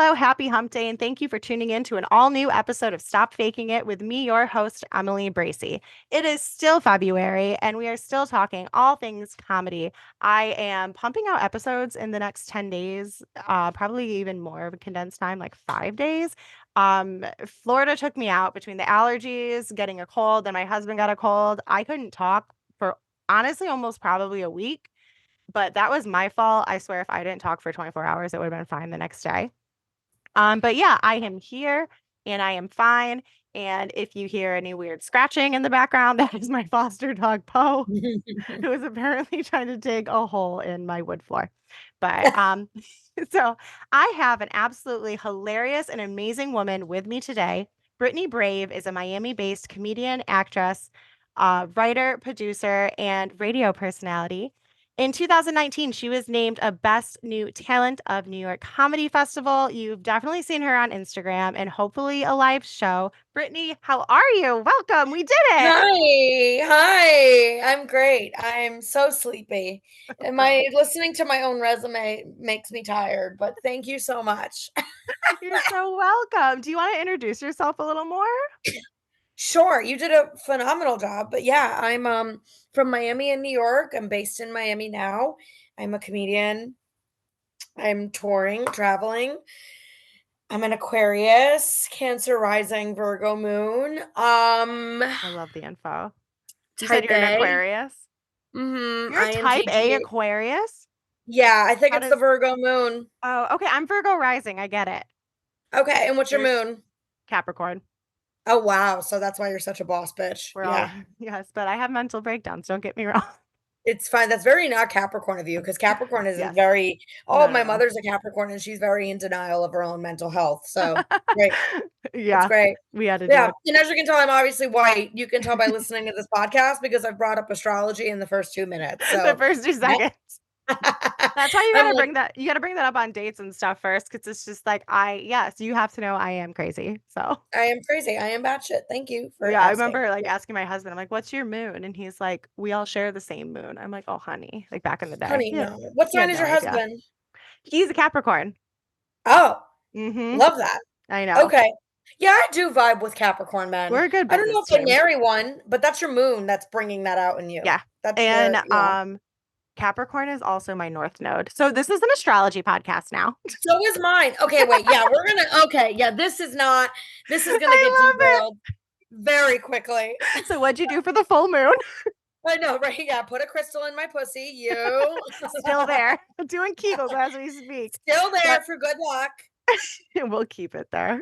Hello, happy hump day, and thank you for tuning in to an all-new episode of Stop Faking It with me, your host, Emily Bracy. It is still February, and we are still talking all things comedy. I am pumping out episodes in the next 10 days, probably even more of a condensed time, like 5 days. Florida took me out between the allergies, getting a cold, then my husband got a cold. I couldn't talk for honestly almost probably a week, but that was my fault. I swear if I didn't talk for 24 hours, it would have been fine the next day. But yeah, I am here and I am fine. And if you hear any weird scratching in the background, that is my foster dog Poe, who is apparently trying to dig a hole in my wood floor. But so I have an absolutely hilarious and amazing woman with me today. Brittany Brave is a Miami-based comedian, actress, writer, producer, and radio personality. In 2019, she was named a Best New Talent of New York Comedy Festival. You've definitely seen her on Instagram and hopefully a live show. Brittany, how are you? Welcome. We did it. Hi, I'm great. I'm so sleepy. And Girl, my listening to my own resume makes me tired, but thank you so much. you're so welcome. Do you want to introduce yourself a little more? Sure, you did a phenomenal job. But yeah, I'm from Miami and New York. I'm based in Miami now. I'm a comedian. I'm touring, traveling. I'm an Aquarius, Cancer rising, Virgo moon. I love the info. You said Type you're an A. Aquarius. You're a type A INTJ. Aquarius? Yeah, I think How it's the does, Virgo moon. oh, okay. I'm Virgo rising. I get it. Okay, and what's your Yours, moon? Capricorn. Oh, wow, so that's why you're such a boss bitch. We're all, Yeah, yes, but I have mental breakdowns. Don't get me wrong. it's fine. That's very not Capricorn of you because Capricorn isn't Yes. very oh, No, no, my no. mother's a Capricorn and she's very in denial of her own mental health, so great. It's Yeah, great. we had to do Yeah, it. and as you can tell, I'm obviously white. You can tell by listening to this podcast because I've brought up astrology in the first 2 minutes, The so first 2 seconds. That's why I'm like, you gotta bring that up on dates and stuff first, because it's just like yes, you have to know I am crazy. So "I am crazy. I am batshit. Thank you for yeah, I asking." remember like Yeah. asking my husband, I'm like, "What's your moon?" And he's like, "We all share the same moon." I'm like, "Oh, honey," like back in the day. Honey, Yeah, no. What he sign had is no your idea. husband? He's a Capricorn. Oh, Mm-hmm. love that. I know. Okay. Yeah, I do vibe with Capricorn men. We're a good I don't know business if I team. marry one, but that's your moon that's bringing that out in you. Yeah. That's And your yeah. Capricorn is also my north node. So this is an astrology podcast now. So is mine. Okay, wait. Yeah, we're gonna okay. Yeah, this is gonna get I love derailed very quickly. it. So what'd you do for the full moon? I know, right? Yeah, put a crystal in my pussy. You Still there. Doing Kegels as we speak. still there But for good luck. we'll keep it there.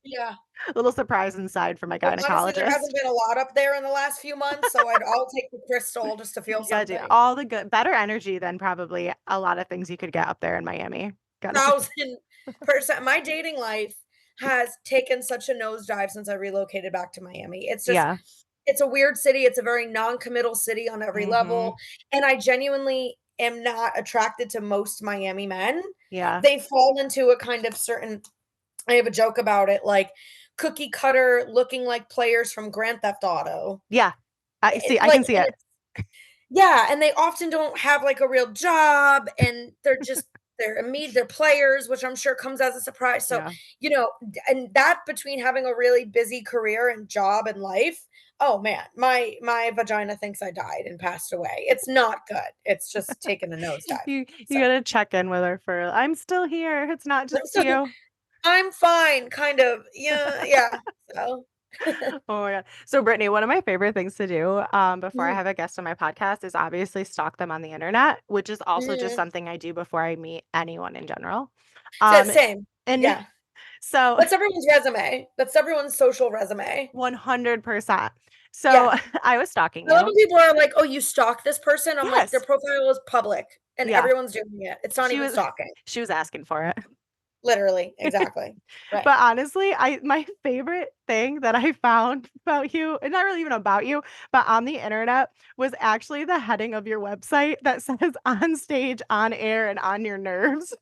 Yeah. A little surprise inside for my Well, honestly, there gynecologist. hasn't been a lot up there in the last few months, so I'll take the crystal just to feel You gotta do something. all the good, better energy than probably a lot of things you could get up there in Miami. Gotta say. 1,000%. My dating life has taken such a nosedive since I relocated back to Miami. Yeah. It's a weird city. It's a very non-committal city on every Hmm. level. And I genuinely am not attracted to most Miami men. Yeah. They fall into a kind of certain, I have a joke about it, like cookie cutter looking like players from Grand Theft Auto. Yeah. I see. I Like, can see and it. it's yeah, and they often don't have, like, a real job, and they're players, which I'm sure comes as a surprise, so, Yeah. and that between having a really busy career and job and life, oh, man, my vagina thinks I died and passed away. It's not good. It's just taken a nosedive, You so gotta check in with her for I'm still here. It's not just you. I'm fine, kind of, yeah, yeah, so Oh my God. So, Brittany, one of my favorite things to do before I Mhm, have a guest on my podcast is obviously stalk them on the internet, which is also just mhm. something I do before I meet anyone in general. So Um, same, and yeah. so That's everyone's resume. That's everyone's social resume. 100%. Yeah. So I was stalking I love you. when people are like, "Oh, you stalk this person?" I'm like, "Their Yes. profile is public, and Yeah. everyone's doing it. It's not She even was stalking." she was asking for it. Literally, exactly. Right. But honestly, I my favorite thing that I found about you, and not really even about you, but on the internet was actually the heading of your website that says on stage, on air, and on your nerves.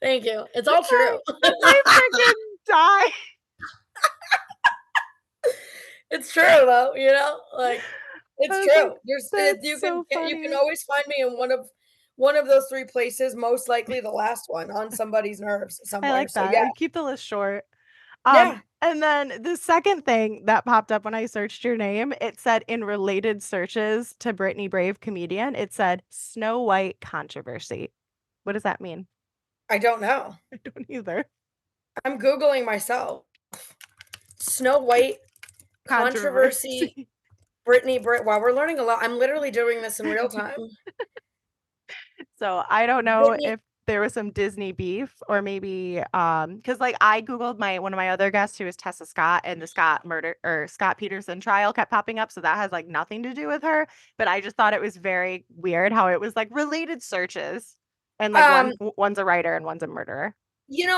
Thank you. It's all I true. I freaking die. It's true though, like, I it's was like, true. that's You can so you can funny. always find me in one of one of those 3 places, most likely the last one on somebody's nerves I somewhere. like So that. yeah. Keep the list short. Yeah. And then the second thing that popped up when I searched your name, it said in related searches to Brittany Brave comedian, it said Snow White controversy. What does that mean? I don't know. I don't either. I'm Googling myself. Snow White controversy, Controversy. Brittany Brit wow, we're learning a lot. I'm literally doing this in real time. So I don't know Brittany if there was some Disney beef or maybe because like I Googled my one of my other guests who is Tessa Scott and the Scott murder or Scott Peterson trial kept popping up. So that has like nothing to do with her. But I just thought it was very weird how it was like related searches and like um, one's a writer and one's a murderer.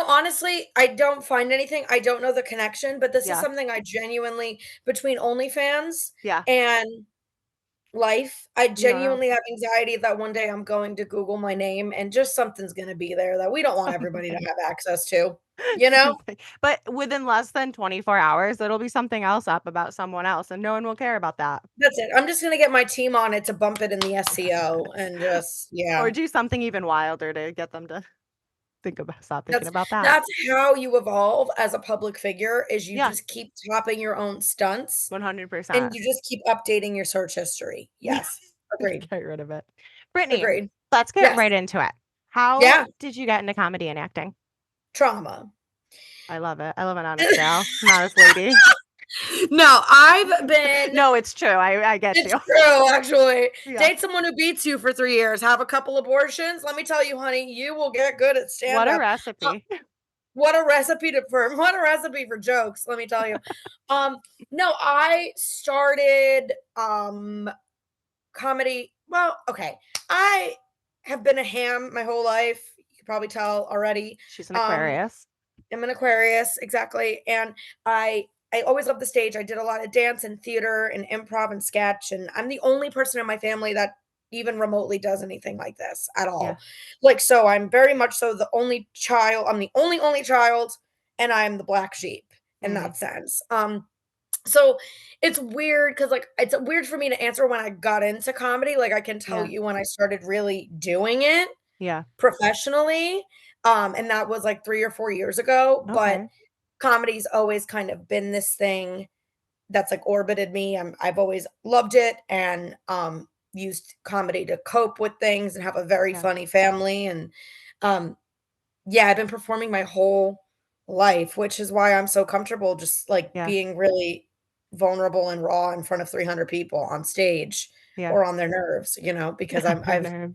honestly, I don't find anything. I don't know the connection, but this is Yeah. something I genuinely between OnlyFans Yeah. and life, I URL. genuinely have anxiety that one day I'm going to Google my name and just something's gonna be there that we don't want everybody to have access to, you know? Something. But within less than 24 hours, it'll be something else up about someone else, and no one will care about that. That's it. I'm just gonna get my team on it to bump it in the SEO and just Or yeah. do something even wilder to get them to stop thinking That's about that. that's how you evolve as a public figure is you Yeah, just keep topping your own stunts, and 100%. you just keep updating your search history. Yeah, Yes. Agreed. get rid of it. Brittany, Agreed. let's get Yes. right into it. How Yeah. did you get into comedy and acting? Trauma. I love it. I love an honest gal, an honest lady. No, I've been No, it's true. I get it's you. true, actually. Yeah. Date someone who beats you for 3 years, have a couple abortions, let me tell you, honey, you will get good at What a stand-up. Uh, recipe. what a recipe for jokes, let me tell you. Um, no, I started, comedy well, okay. I have been a ham my whole life, you can probably tell already. She's an Um, Aquarius. I'm an Aquarius, exactly, and I always loved the stage. I did a lot of dance and theater and improv and sketch, and I'm the only person in my family that even remotely does anything like this at Yeah. all. Like, so I'm very much so the only child. I'm the only child, and I'm the black sheep in Hmm. that sense. So it's weird because like it's weird for me to answer when I got into comedy. Like I can tell Yeah. you when I started really doing it Yeah. professionally. And that was like 3 or 4 years ago. But Okay. comedy's always kind of been this thing that's like orbited me. I've always loved it and used comedy to cope with things and have a very Yeah. funny family and um yeah, I've been performing my whole life, which is why I'm so comfortable just like Yeah. being really vulnerable and raw in front of 300 people on stage Yeah. or on their nerves, because On their nerves.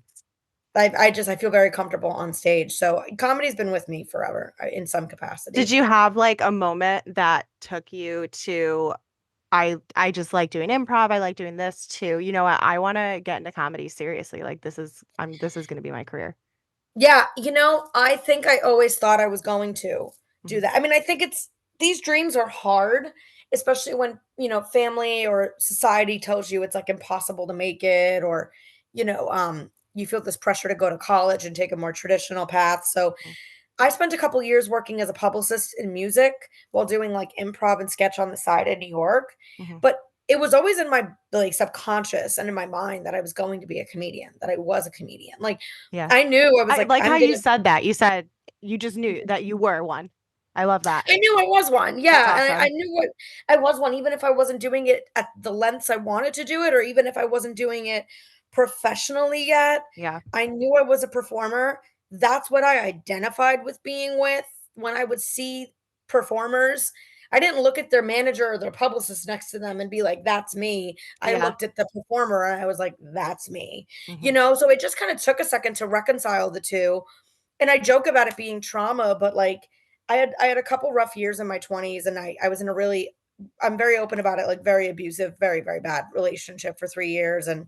I feel very comfortable on stage. So comedy's been with me forever in some Did capacity. you have like a moment that took you to I just like doing improv. I like doing this too. You know what? I want to get into comedy seriously. Like this is going to be my career. Yeah, I think I always thought I was going to do Mhm. that. I mean, I think it's these dreams are hard, especially when, family or society tells you it's like impossible to make it or, you feel this pressure to go to college and take a more traditional path. So Mhm. I spent a couple years working as a publicist in music while doing like improv and sketch on the side in New York. Mhm. But it was always in my like subconscious and in my mind that I was going to be a comedian, that I was a comedian. Like Yeah. I knew I was I like, like how I'm you gonna said that. You said you just knew that you were one. I love that. I knew I was one, That's yeah, and I awesome. knew what I was one, even if I wasn't doing it at the lengths I wanted to do it, or even if I wasn't doing it professionally yet, Yeah. I knew I was a performer. That's what I identified with being with when I would see performers. I didn't look at their manager or their publicist next to them and be like, "That's me." I Yeah. looked at the performer and I was like, "That's me." Mhm. So it just kinda took a second to reconcile the 2, and I joke about it being trauma, but, like, I had a couple rough years in my 20s, and I was in a really I'm very open about it, like, very abusive, very, very bad relationship for 3 years, and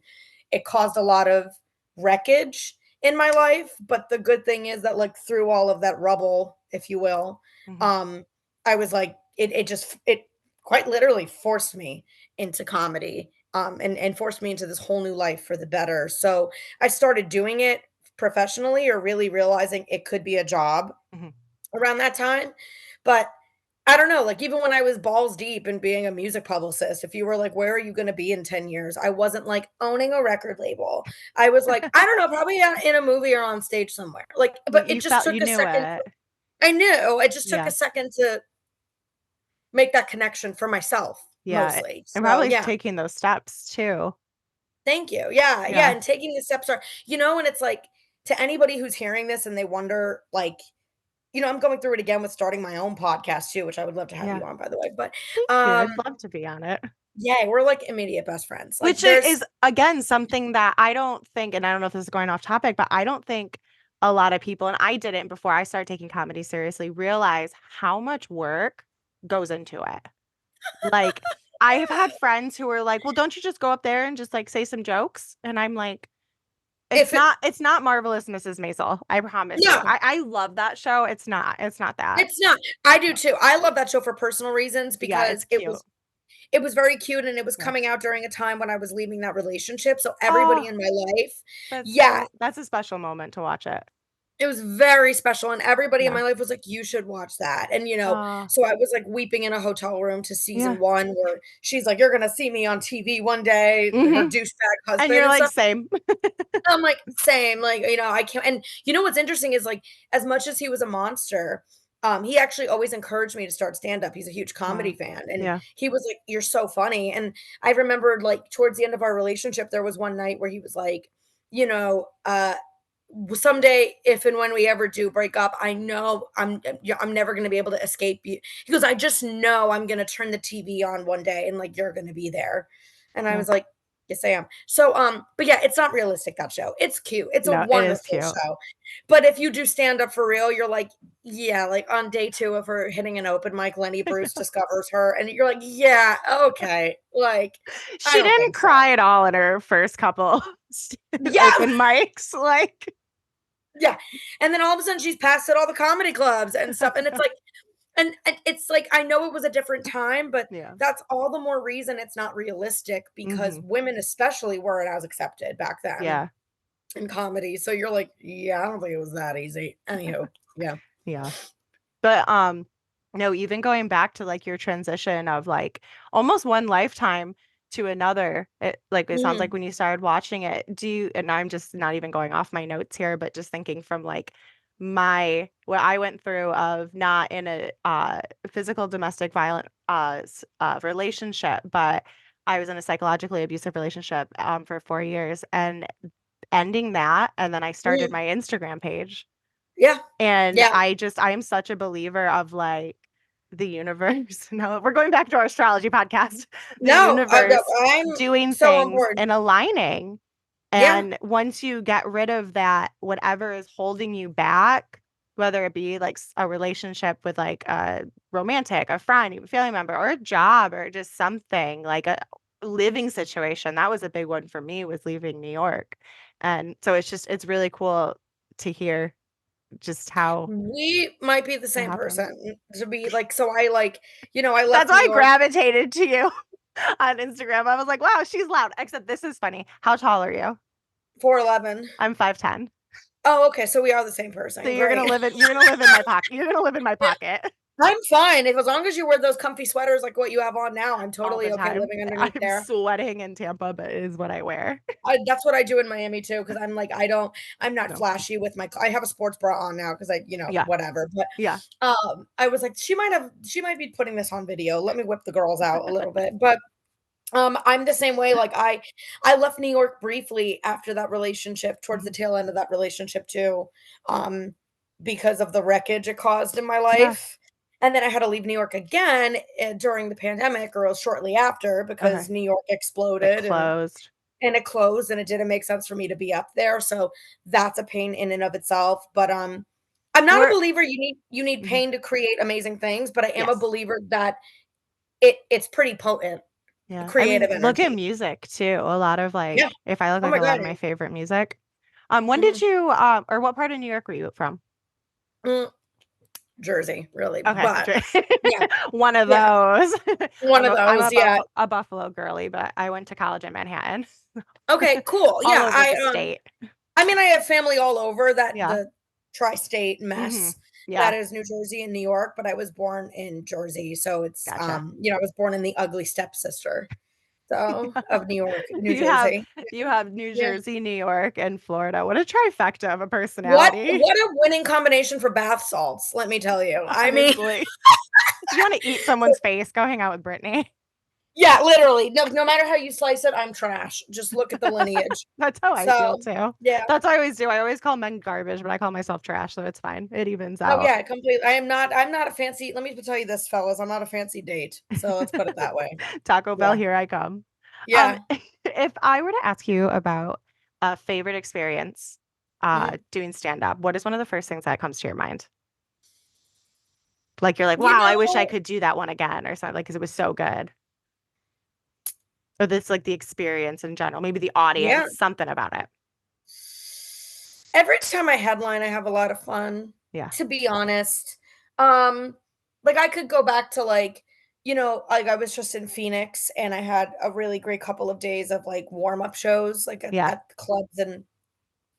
it caused a lot of wreckage in my life, but the good thing is that, like, through all of that rubble, if you will, Mhm. I was like it quite literally forced me into comedy, and forced me into this whole new life for the better, so I started doing it professionally or really realizing it could be a job Mhm. around that time, but I don't know, like, even when I was balls deep in being a music publicist, if you were like, "Where are you gonna be in 10 years?" I wasn't like, owning a record label. I was like, I don't know, probably in a movie or on stage somewhere. Like, but it You just felt took you a knew second. it. I knew, it just took a Yeah. second to make that connection for myself, Yeah. mostly. And So, probably yeah. taking those steps too. Thank you. Yeah, yeah, Yeah. and taking the steps are and it's like, to anybody who's hearing this and they wonder, like, I'm going through it again with starting my own podcast too, which I would love to have Yeah. you on, by the way, but, Thank you. I'd love to be on it. yeah, we're like immediate best friends. Like, Which is again something that I don't think, and I don't know if this is going off topic, but I don't think a lot of people, and I didn't before I started taking comedy seriously, realize how much work goes into it. Like, I have had friends who are like, "Well, don't you just go up there and just like say some jokes?" And I'm like, if it it's not Marvelous Mrs. Maisel. I promise you. no, I love that show. It's not that. it's not. I do too. I love that show for personal reasons Yeah, it's because it cute. was it was very cute and it was Yeah. coming out during a time when I was leaving that relationship, so everybody Oh, in my life. Yeah, that's a special moment to watch it. it was very special, and everybody in Yeah. my life was like, "You should watch that," and, Oh, so I was, like, weeping in a hotel room to yeah. season 1 where she's like, "You're gonna see me on TV one day," her Mhm. douchebag And husband you're and like, stuff. "Same." I'm like, "Same," like, I can't and what's interesting is, like, as much as he was a monster, he actually always encouraged me to start stand-up. He's a huge comedy Wow. fan, and Yeah. he was like, "You're so funny," and I remembered, like, towards the end of our relationship, there was one night where he was like, you know, someday if and when we ever do break up, I know I'm never going to be able to escape you. He goes, I just know I'm going to turn the TV on one day and like you're going to be there. And I Yeah. was like, yes, I am. So, but yeah, it's not realistic, that show. It's cute. It's a No, it is wonderful cute. show. But if you do stand up for real, you're like, yeah, like on day 2 of her hitting an open mic, Lenny Bruce discovers her, and you're like, yeah, okay. Like, I She don't didn't think so. cry at all in her first couple Yeah. open mics, like Yeah. And then all of a sudden she's passed at all the comedy clubs and stuff. And it's like, and it's like, I know it was a different time, but Yeah. that's all the more reason it's not realistic because Mhm. women especially weren't as accepted back then Yeah. in comedy. So you're like, yeah, I don't think it was that easy. Anywho, yeah. Yeah. But, no, even going back to, like, your transition of, like, almost one lifetime to another, it sounds like Mhm. when you started watching it, do you and I'm just not even going off my notes here, but just thinking from, like, what I went through of not in a, physical domestic violent, relationship, but I was in a psychologically abusive relationship, for 4 years, and ending that, and then I started Mhm. my Instagram page. Yeah. And Yeah. I am such a believer of, like, the universe. No, we're going back to our astrology podcast. The No, universe I'm doing so on things board. and aligning. Yeah. And once you get rid of that, whatever is holding you back, whether it be, like, a relationship with, like, a romantic, a friend, a family member, or a job, or just something, like a living situation, that was a big one for me, was leaving New York. And so it's really cool to hear just how We might be the it same happened. person to be like, so I like, I That's left New why I York gravitated to you on Instagram. I was like, "Wow, she's loud." Except this is funny. How tall are you? 4'11". I'm 5'10". Oh, okay, so we are the same So person, great. you're gonna live in my pocket. You're gonna live in my pocket I'm fine, if as long as you wear those comfy sweaters like what you have on now, I'm all the totally okay time. living underneath I'm there. sweating in Tampa, but it is what I wear. That's what I do in Miami too, because 'cause I'm like, I'm not No. flashy with I have a sports bra on now because Yeah. whatever, but, Yeah. I was like, she might be putting this on video, let me whip the girls out a little bit, but, I'm the same way, like, I left New York briefly after that relationship, towards the Mhm. tail end of that relationship too, um, because of the wreckage it caused in my Yeah. life, and then I had to leave New York again, during the pandemic or else shortly after because Okay. New York It exploded closed. and it closed, and it didn't make sense for me to be up there, so that's a pain in and of itself, but, I'm not a We're believer you need Mhm. pain to create amazing things, but I am a Yes. believer that it's pretty potent, Yeah. I mean, creative look at energy. music too. A lot of, Yeah. like, if I look Oh like my a lot god, of my favorite music. When did mhm. you, or what part of New York were you from? Mm, Jersey, really, Okay, but yeah, one of yeah, those. one of I'm those, yeah. A Buffalo girly, but I went to college in Manhattan, Okay, cool, all yeah, over the state. I mean, I have family all over that Yeah. the tri-state Mhm. mess, Yeah. That is New Jersey and New York, but I was born in Jersey, so it's, Gotcha. I was born in the ugly stepsister, so, of New York, New You have Jersey. you have New Yeah. Jersey, New York, and Florida. What a trifecta of a What personality. what a winning combination for bath salts, let me tell you. I mean, Honestly. If you wanna eat someone's face, go hang out with Brittany. yeah, literally. No matter how you slice it, I'm trash. Just look at the lineage. That's how I feel So, too. yeah. That's what I always do. I always call men garbage, but I call myself trash, so it's fine. It evens Oh, out. yeah, completely. I'm not a fancy let me tell you this, fellas, I'm not a fancy date, so let's put it that way. Taco Bell, Yeah. here I come. Yeah. If I were to ask you about a favorite experience, Mhm. doing stand-up, what is one of the first things that comes to your mind? Like, you're like, You "Wow, I wish I know could do that one again," or something, like, 'cause it was so good. Or this, like, the experience in general, maybe the yeah. audience, something about it. Every time I headline, I have a lot of fun, Yeah. to be honest. Um, like, I could go back to, like, like, I was just in Phoenix, and I had a really great couple of days of, like, warm-up shows, like, at Yeah. at clubs and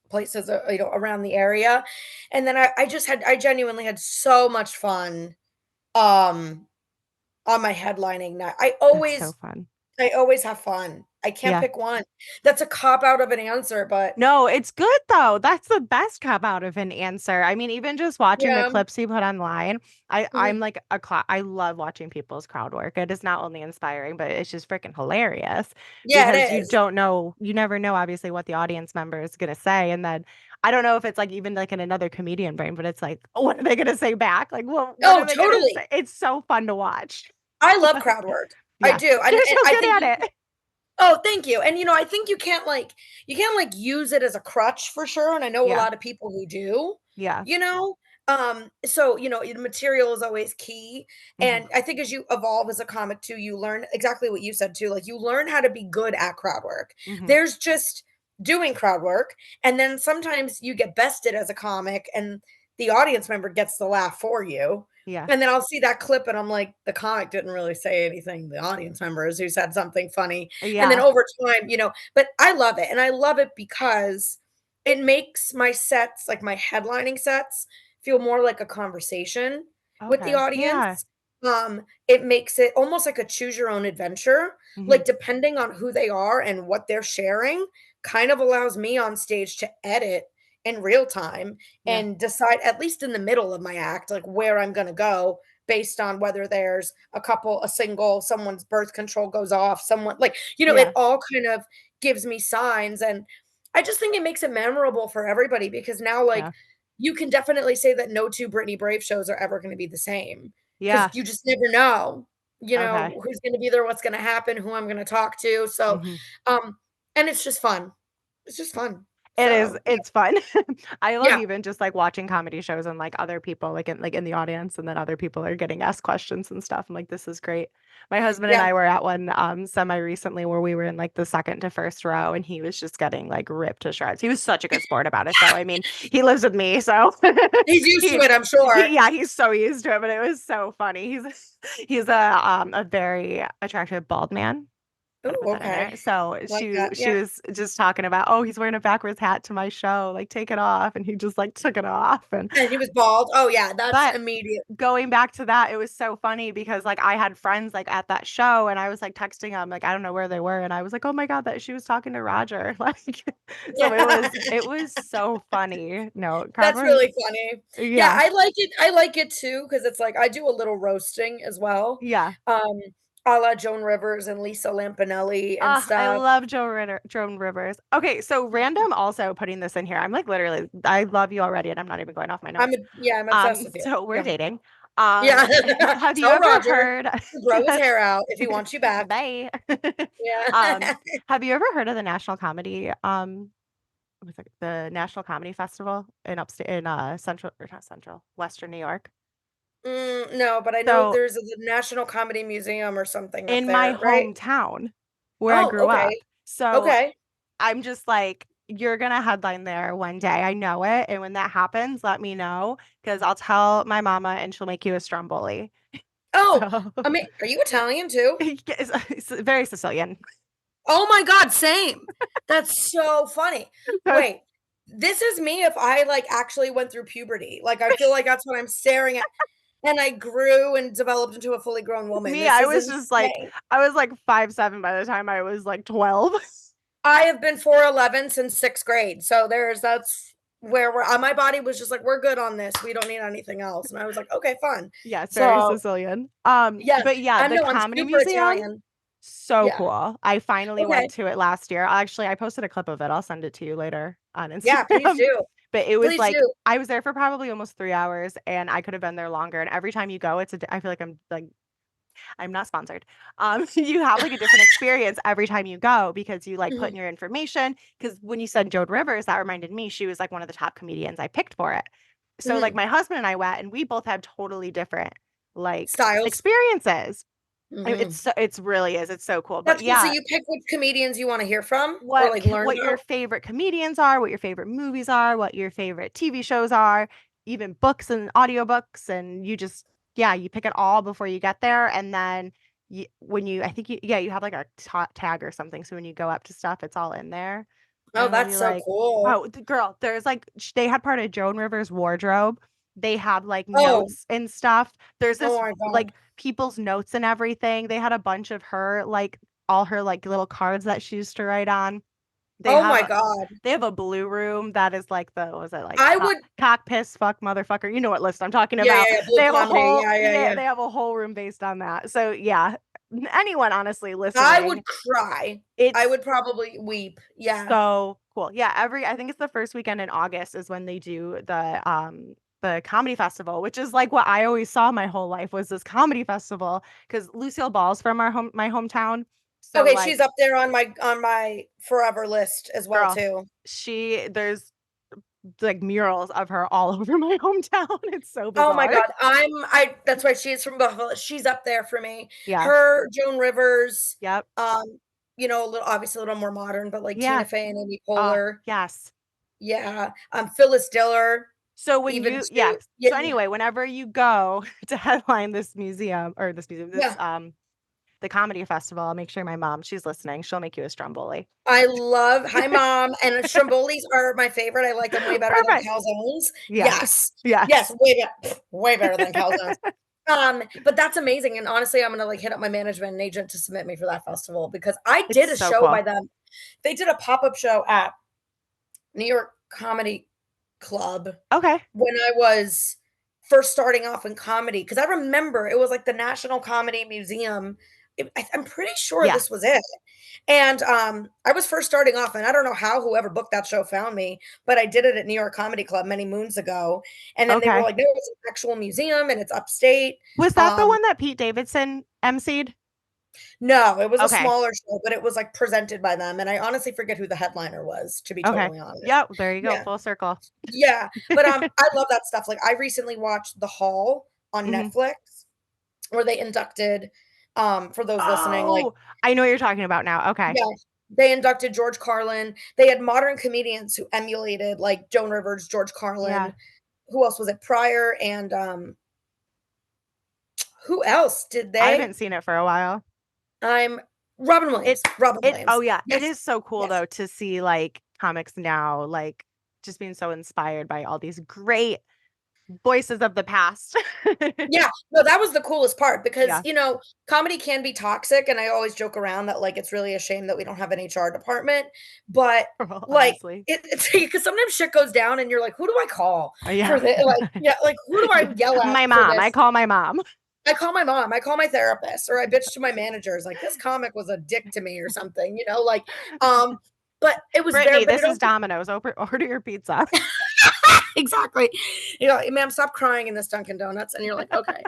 places, around the area, and then I genuinely had so much fun, um, on my headlining night. That's so fun. I always have fun. I can't Yeah. pick one. That's a cop out of an answer, but No, it's good though. That's the best cop out of an answer. I mean, even just watching the yeah, clips you put online, I'm mhm. like I love watching people's crowd work. It is not only inspiring, but it's just freaking hilarious Yeah, because it is. you never know obviously what the audience member is gonna say. And then I don't know if it's like even like in another comedian brain, but it's like, oh, what are they gonna say back? Like, well, what are Oh, they gonna totally. say? It's so fun to watch. I love crowd work. I Yeah. do, You're and so I good think at it. oh, thank you, and, I think you can't, like, use it as a crutch for sure, and I know a Yeah. lot of people who do, Yeah. you know? So, the material is always key, Hmm. and I think as you evolve as a comic too, you learn exactly what you said too, like, you learn how to be good at crowd work. Hmm. There's just doing crowd work, and then sometimes you get bested as a comic, and the audience member gets the laugh for you, Yeah. and then I'll see that clip, and I'm like, "The comic didn't really say anything, the audience members who said something funny," and then Yeah. over time, but I love it, and I love it because it makes my sets, like my headlining sets, feel more like a conversation with the Okay. Yeah. audience. It makes it almost like a choose your own adventure, Hmm. like, depending on who they are and what they're sharing, kind of allows me on stage to edit in real time Yeah. and decide, at least in the middle of my act, like, where I'm gonna go based on whether there's a single, someone's birth control goes off, someone like, it Yeah. all kind of gives me signs, and I just think it makes it memorable for everybody because now, like, Yeah. you can definitely say that no 2 Brittany Brave shows are ever gonna be the same because Yeah. you just never know, Okay. who's gonna be there, what's gonna happen, who I'm gonna talk to, so, Mhm. um and it's just fun. It's just fun. It is, So, yeah. it's fun. I love Yeah. even just, like, watching comedy shows and, like, other people, like, in the audience, and then other people are getting asked questions and stuff. I'm like, "This is great." My husband and Yeah. I were at one, semi recently where we were in, like, the 2nd to 1st row, and he was just getting, like, ripped to shreds. He was such a good sport about it, though. I mean, he lives with me, so He's used to he it, I'm sure. yeah, he's so used to it, but it was so funny. He's a very attractive bald man. Gotta Ooh, put that in okay. there. So Like she that, she yeah. was just talking about, "Oh, he's wearing a backwards hat to my show, like, take it off," and he just, like, took it off, and And he was bald? Oh, yeah, that's but immediate. going back to that, it was so funny because, like, I had friends, like, at that show, and I was, like, texting them, like, I don't know where they were, and I was like, "Oh my god, that she was talking to Roger," like, so Yeah. it was so funny. No, crowd That's work. really funny. Yeah, Yeah, I like it too because it's like I do a little roasting as well, yeah. um, a la Joan Rivers and Lisa Lampanelli and Ah, I stuff. love Joan Rivers. Okay, so random also putting this in here. I'm, like, literally I love you already, and I'm not even going off my notes. I'm obsessed with you. So we're Yeah. dating. Yeah. Have you Tell ever Roger heard to grow his hair out if he wants you back. Bye. Yeah. Have you ever heard of the National Comedy, what's it, the National Comedy Festival in upstate in, central or not central, Western New York? No, but I know So, there's a National Comedy Museum or something up in my there, right? hometown where I Oh, grew up. okay. So, Okay. I'm just like, "You're gonna headline there one day, I know it, and when that happens, let me know because 'cause I'll tell my mama and she'll make you a stromboli." Oh, So, are you Italian too? it's very Sicilian. Oh my god, same. That's so funny. So Wait. this is me if I, like, actually went through puberty. Like, I feel like that's what I'm staring at, and I grew and developed into a fully grown woman. Me, This is insane. I was like 5'7" by the time I was like 12. I have been 4'11" since 6th grade, so that's where my body was just like, "We're good on this, we don't need anything else," and I was like, "Okay, fun." Yes, very So, Sicilian. yes, But yeah, the I'm comedy super museum, Italian. so Yeah, cool. I finally okay. went to it last year. Actually, I posted a clip of it. I'll send it to you later on Yeah, please Instagram. do. But it was Please like do. I was there for probably almost 3 hours and I could have been there longer. And every time you go, I feel like I'm not sponsored. You have like a different experience every time you go because you like put in Mhm, your information. Because when you said Joan Rivers, that reminded me she was like one of the top comedians I picked for it. So like mhm. my husband and I went and we both had totally different like Styles. experiences. Mhm. It's really is. It's so cool. But That's cool, so yeah, you pick which comedians you wanna hear from or, like, learn what your about? favorite comedians are, what your favorite movies are, what your favorite TV shows are, even books and audiobooks, and you just yeah, you pick it all before you get there, and then when you I think you yeah, you have like a tag or something, so when you go up to stuff, it's all in there, Oh, and then that's you so like, cool. oh, girl, there's like they had part of Joan Rivers' wardrobe. They had like Oh, notes and stuff. There's oh this my god. like people's notes and everything. They had a bunch of her like all her like little cards that she used to write on. They Oh have my a god. they have a blue room that is like the what was it like I would cock piss fuck motherfucker. You know what list I'm talking yeah, about. yeah, yeah, They blue have a comedy, whole yeah, yeah, yeah, yeah. they have a whole room based on that. So yeah, anyone honestly I would listening, cry. I it's would probably weep, yeah. so cool. Yeah, every I think it's the first weekend in August is when they do the comedy festival, which is like what I always saw my whole life was this comedy festival because Lucille Ball's from my hometown. So Okay, she's like up there on my forever list as well girl, too. there's like murals of her all over my hometown. It's so Oh my bizarre. god, that's right, she is from Buffalo, she's up there for me. Yeah. Her, Joan Rivers, Yep. a little obviously a little more modern, but like Yeah. Tina Fey and Amy Poehler. Yes. Yeah, Phyllis Diller, So when even you too. yes. Yeah, So anyway, whenever you go to headline this museum or this museum, yeah. the comedy festival, I'll make sure my mom, she's listening. She'll make you a stromboli. I love Hi, Mom, and Strombolis are my favorite, I like them way better than Perfect. calzones. Yes. Yes. Yes, Yes. way better than calzones. But that's amazing, and honestly, I'm gonna, like, hit up my management and agent to submit me for that festival because I It's did a so show by cool. them. They did a pop-up show at New York Comedy Club Okay. when I was first starting off in comedy because I remember it was, like, the National Comedy Museum. I'm pretty sure Yeah. this was it. And, I was first starting off, and I don't know how whoever booked that show found me, but I did it at New York Comedy Club many moons ago, and then they were Okay. like, "No, it's an actual museum, and it's upstate." Was that the Um, one that Pete Davidson emceed? no, it was a Okay. smaller show, but it was, like, presented by them, and I honestly forget who the headliner was, to be Okay. totally honest. Yep. There you go. Yeah, Full circle. yeah, but, I love that stuff, like, I recently watched The Hall on Mhm. Netflix, where they inducted, for those listening, like Oh, I know what you're talking about now. Okay. yeah, they inducted George Carlin. They had modern comedians who emulated, like, Joan Rivers, George Yeah. Carlin. Who else was it? Pryor and, who else did I they? haven't seen it for a while. I'm Robin Williams, It Robin oh Williams. yeah, it Yes, is so cool yes. though to see like comics now, like just being so inspired by all these great voices of the past. Yeah, no, that was the coolest part because, Yeah, comedy can be toxic, and I always joke around that, like, it's really a shame that we don't have an HR department, but, like, honestly. it's because sometimes shit goes down and you're like, "Who do I call Yeah. for this? Like, yeah, like, who do I yell at My for mom, I this?" call my mom. I call my mom, I call my therapist, or I bitch to my managers, like, "This comic was a dick to me," or something, but it was very Brittany, but it this is also Domino's. Order your pizza. exactly. "Ma'am, stop crying in this Dunkin' Donuts," and you're like, "Okay."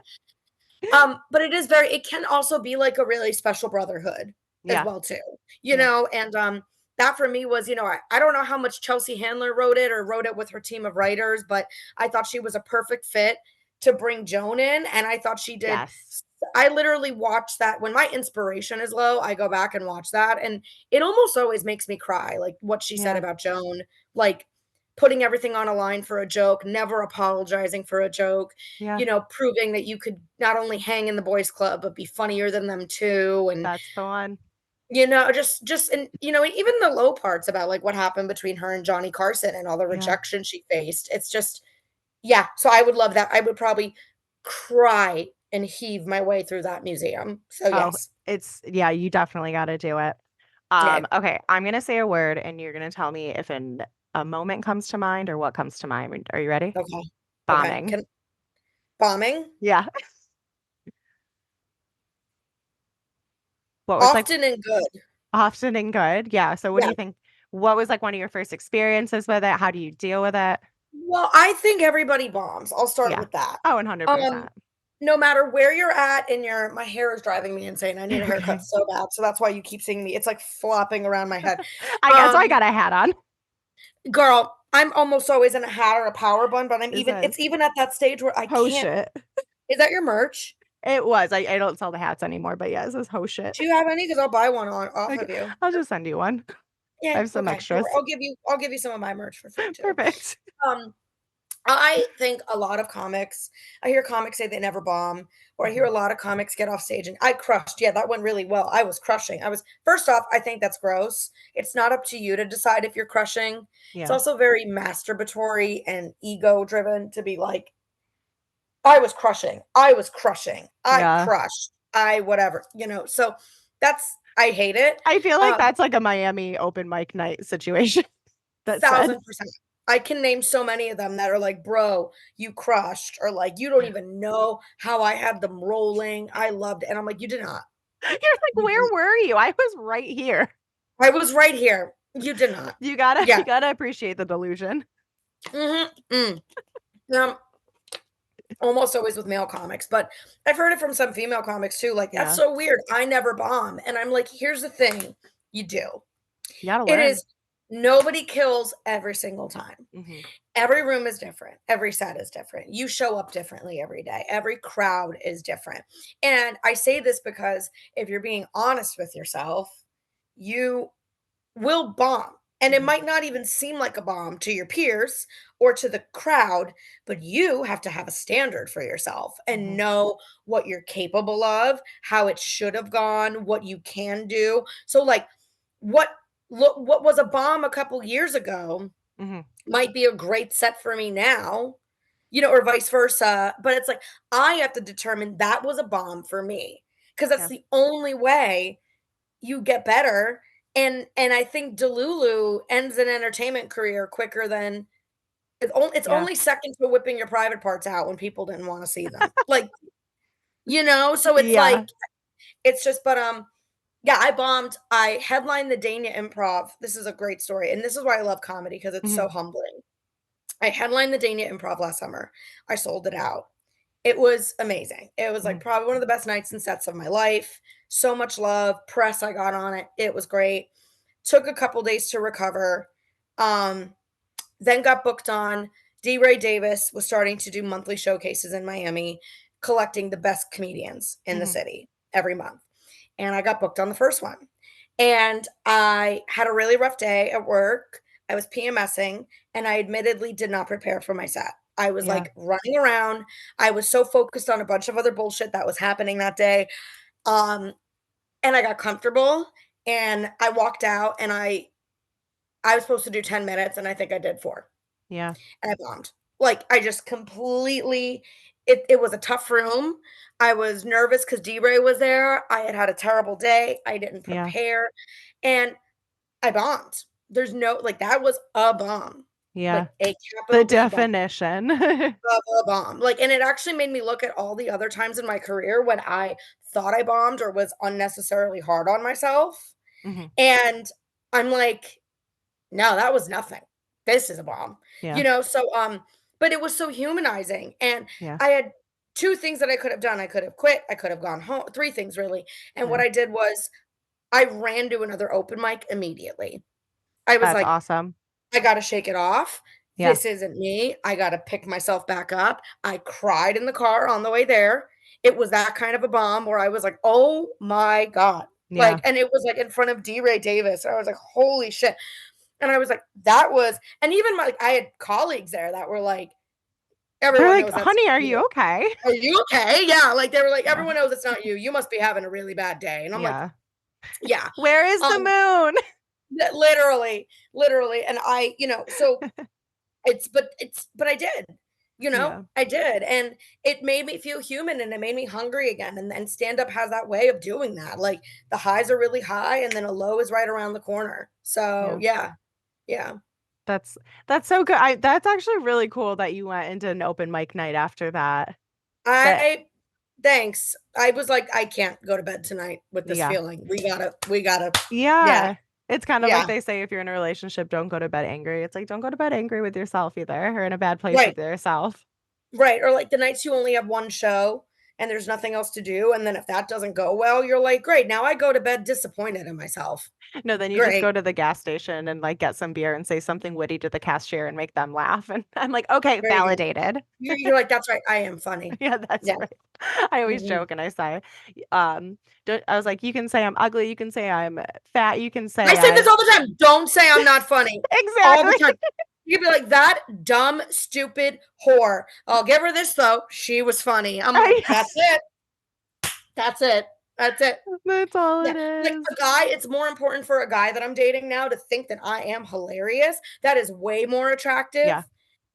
But it can also be like a really special brotherhood as Yeah, well too, yeah. and, that for me was, I don't know how much Chelsea Handler wrote it or wrote it with her team of writers, but I thought she was a perfect fit to bring Joan in, and I thought she did Yes. I literally watch that when my inspiration is low, I go back and watch that, and it almost always makes me cry, like, what she said Yeah, about Joan, like, putting everything on a line for a joke, never apologizing for a joke, yeah. proving that you could not only hang in the boys' club, but be funnier than them too, and That's the one. And even the low parts about like what happened between her and Johnny Carson and all the Yeah. rejection she faced. It's just, yeah. So I would love that. I would probably cry and heave my way through that museum. So Oh, yes. yeah, you definitely got to do it. Okay. Okay, I'm gonna say a word and you're gonna tell me if a moment comes to mind or what comes to mind. Are you ready? Okay. Okay. Bombing. Can bombing Yeah. What was like often and good. often and good? Yeah. So what do Yeah. you think? What was like one of your first experiences with it? How do you deal with it? Well, I think everybody bombs. I'll start Yeah. with that. Oh, Um, 100%. no matter where you're at in your my hair is driving me insane. I need a haircut Okay. so bad. So that's why you keep seeing me. It's like flopping around my head. I guess I Um, got a hat on. Girl, I'm almost always in a hat or a power bun, but Is it's this? even at that stage where I Oh can't. shit. Is that your merch? It was. I don't sell the hats anymore, but yeah, it says oh shit. Do you have any? Because I'll buy one on off Okay. of you. I'll just send you one. I Yeah, have some okay. Don't worry. extras. I'll give you some of my merch for free too. Perfect. Um, I think a lot of comics, I hear comics say they never bomb, or I hear Mhm. a lot of comics get off stage and I crushed. Yeah, that went really well. I was crushing. First off, I think that's gross. It's not up to you to decide if you're crushing. It's Yeah. also very masturbatory and ego driven to be like, I was crushing. I was crushing. I Yeah. crushed. I whatever. So I hate it. I feel like But that's like a Miami open mic night situation that said. 1,000%. I can name so many of them that are like, "Bro, you crushed," or like, "You don't Yeah. even know how I had them rolling. I loved it." And I'm like, "You did not. You're like, You did where not. were you? I was right here. I was right here. You did not." You Yeah. gotta appreciate the delusion. Mhm. Mm. Um, Almost always with male comics, but I've heard it from some female comics too, like, "That's Yeah. so weird. I never bomb." And I'm like, "Here's the thing. You do. You gotta It learn. is nobody kills every single time. Hmm. Every room is different. Every set is different. You show up differently every day. Every crowd is different. And I say this because if you're being honest with yourself, you will bomb. And it Hmm. might not even seem like a bomb to your peers or to the crowd, but you have to have a standard for yourself and Hmm. know what you're capable of, how it should have gone, what you can do. So like what what was a bomb a couple years ago Hmm. might be a great set for me now, or vice versa. But it's like I have to determine that was a bomb for me because that's Yeah. the only way you get better. And I think Delulu ends an entertainment career quicker than it's Yeah. only second to whipping your private parts out when people didn't want to see them. Like, so it's like Yeah. it's just but yeah, I bombed. I headlined the Dania Improv. This is a great story. And this is why I love comedy because it's Hmm. so humbling. I headlined the Dania Improv last summer. I sold it out. It was amazing. It was Hmm. like probably one of the best nights and sets of my life. So much love, press I got on it. It was great. Took a couple days to recover. Um, then got booked on. D. Ray Davis was starting to do monthly showcases in Miami, collecting the best comedians in the Hmm. city every month. And I got booked on the first one. And I had a really rough day at work. I was PMSing, and I admittedly did not prepare for my set. I was Yeah. like running around. I was so focused on a bunch of other bullshit that was happening that day. Um, and I got comfortable and I walked out and I was supposed to do 10 minutes and I think I did 4 Yeah. and I bombed. Like I just completely it was a tough room. I was nervous because D-Ray was there. I had had a terrible day. I didn't Yeah. prepare and I bombed. There's no like that was a bomb. Yeah. Like a The capital B bomb. definition. A bomb. Like and it actually made me look at all the other times in my career when I thought I bombed or was unnecessarily hard on myself. Hmm. And I'm like, no, that was nothing. This is a bomb. Yeah. But it was so humanizing. And Yeah. I had 2 things that I could have done. I could have quit, I could have gone home, 3 things really. And what Yeah. I did was I ran to another open mic immediately. I was That's like, awesome. I gotta shake it off. Yeah. This isn't me. I gotta pick myself back up. I cried in the car on the way there. It was that kind of a bomb where I was like, "Oh my god." Yeah. And it was like in front of D. Ray Davis. I was like, "Holy shit." And I was like, that was and even I had colleagues there that were like, They're "Everyone like, knows that's honey, are not you you. okay? Are you okay?" Yeah, like, they were like, Yeah. "Everyone knows it's not you. You must be having a really bad day." And I'm like, Yeah. Yeah. Where is the Um, moon? literally, and so but I did, Yeah. I did, and it made me feel human, and it made me hungry again, and stand up has that way of doing that, like, the highs are really high, and then a low is right around the corner, so, Yeah. yeah, yeah. That's that's so good. That's actually really cool that you went into an open mic night after that. That I Thanks. I was like, "I can't go to bed tonight with this yeah. feeling. We gotta." Yeah, Yeah. It's kind of like yeah, they say if you're in a relationship, don't go to bed angry. It's like don't go to bed angry with yourself either or in a bad place right. with yourself. Right, or like the nights you only have 1 show and there's nothing else to do, and then if that doesn't go well, you're like, "Great, now I go to bed disappointed in myself." No, then you just Great. go to the gas station and like get some beer and say something witty to the cashier and make them laugh. And I'm like, okay, There you go. validated. You're like, "That's right, I am funny." Yeah, that's Yeah. right. I always Mhm. joke and I say, um, I was like, you can say I'm ugly, you can say I'm fat, you can I say say this I'm all the time, "Don't say I'm not funny." All the exactly. time. You'd be like, "That dumb, stupid whore. I'll give her this though, she was funny." I'm like, "That's it. That's it. That's it." That's all Yeah, it like is. a guy it's more important for a guy that I'm dating now to think that I am hilarious. That is way more attractive Yeah.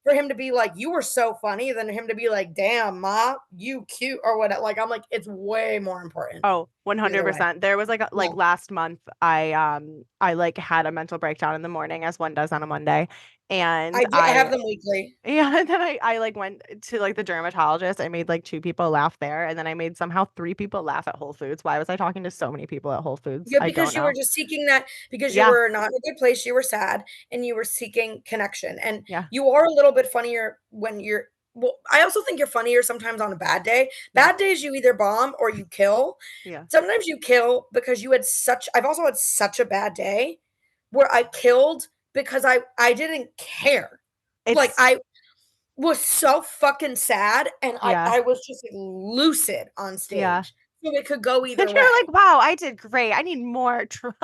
for him to be like, "You were so funny," than him to be like, "Damn, ma, you cute," or what. Like, I'm like, it's way more important Oh, either way. 100%. There was like Yeah. last month I like had a mental breakdown in the morning as one does on a Monday. And I have I them weekly. yeah, and then I like went to like the dermatologist. I made like two people laugh there, and then I made somehow three people laugh at Whole Foods. Why was I talking to so many people at Whole Foods? Yeah, I don't because you were know. just seeking that because you Yeah, were not in a good place, you were sad, and you were seeking connection, and yeah, you are a little bit funnier when you're well, I also think you're funnier sometimes on a bad day. yeah, Bad days, you either bomb or you kill. yeah. Sometimes you kill because you had such I've also had such a bad day where I killed because I didn't care. Like, It's I was so fucking sad, and I yeah, I was just, like, lucid on yeah. stage, so it could go And either you're way. like, wow, I did great. I need more trauma.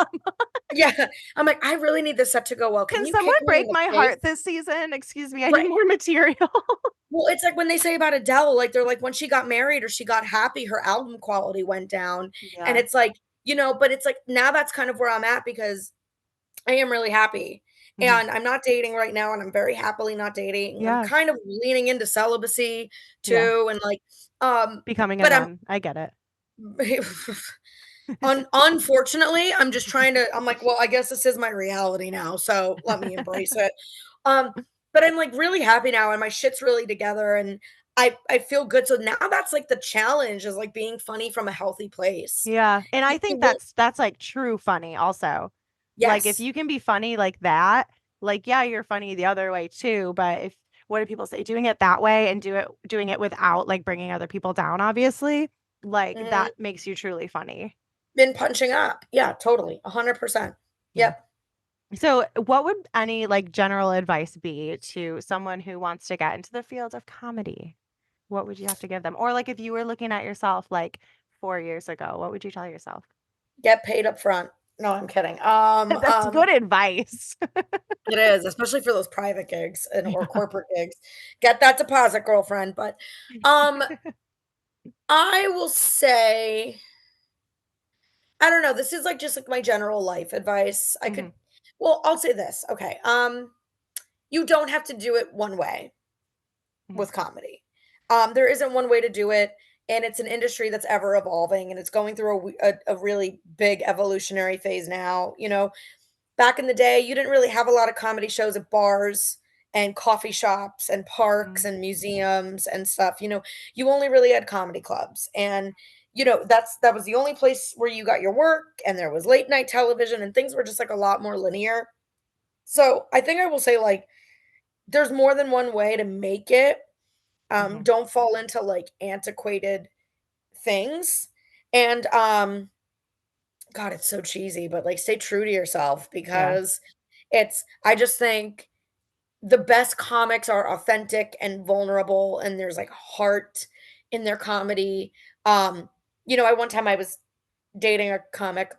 Yeah, I'm like, "I really need this set to go well. Can Can you someone kick me in break the my face?" heart this season? Excuse me, I need Right. more material. Well, it's like when they say about Adele, like, they're like, when she got married or she got happy, her album quality went down, and Yeah. it's like, but it's like, now that's kind of where I'm at because I am really happy, Mhm. and I'm not dating right now, and I'm very happily not dating. I'm Yeah, kind of leaning into celibacy yeah. too, and, like, Becoming a but I'm nun. I get it. unfortunately, I'm like, "Well, I guess this is my reality now, so let me embrace it." Um, but I'm, like, really happy now, and my shit's really together, and I feel good, so now that's, like, the challenge is, like, being funny from a healthy place. Yeah, and I You think won't that's like true funny also. Like if Yes. you can be funny like that, like yeah, you're funny the other way too, but if what do people say? Doing it that way and doing it without like bringing other people down, obviously, like Mhm. that makes you truly funny. Been punching up. Yeah, totally, 100%. Yeah. Yep. So, what would any like general advice be to someone who wants to get into the field of comedy? What would you have to give them? Or like if you were looking at yourself like 4 years ago, what would you tell yourself? Get paid up front. No, I'm kidding. That's good advice. It is, especially for those private gigs or Yeah. corporate gigs. Get that deposit, girlfriend, but, um, I will say I don't know, this is, like, just, like, my general life advice. Mhm, I'll say this, okay, you don't have to do it one way mhm, with comedy. There isn't one way to do it, and it's an industry that's ever evolving, and it's going through a really big evolutionary phase now, Back in the day, you didn't really have a lot of comedy shows at bars and coffee shops and parks mhm, and museums and stuff, you only really had comedy clubs, and, that was the only place where you got your work, and there was late night television, and things were just, like, a lot more linear. So, I think I will say, like, there's more than one way to make it. mhm. Don't fall into, like, antiquated things, and, God, it's so cheesy, but, like, stay true to yourself Yeah. because I just think the best comics are authentic and vulnerable, and there's, like, heart in their comedy. Um, one time I was dating a comic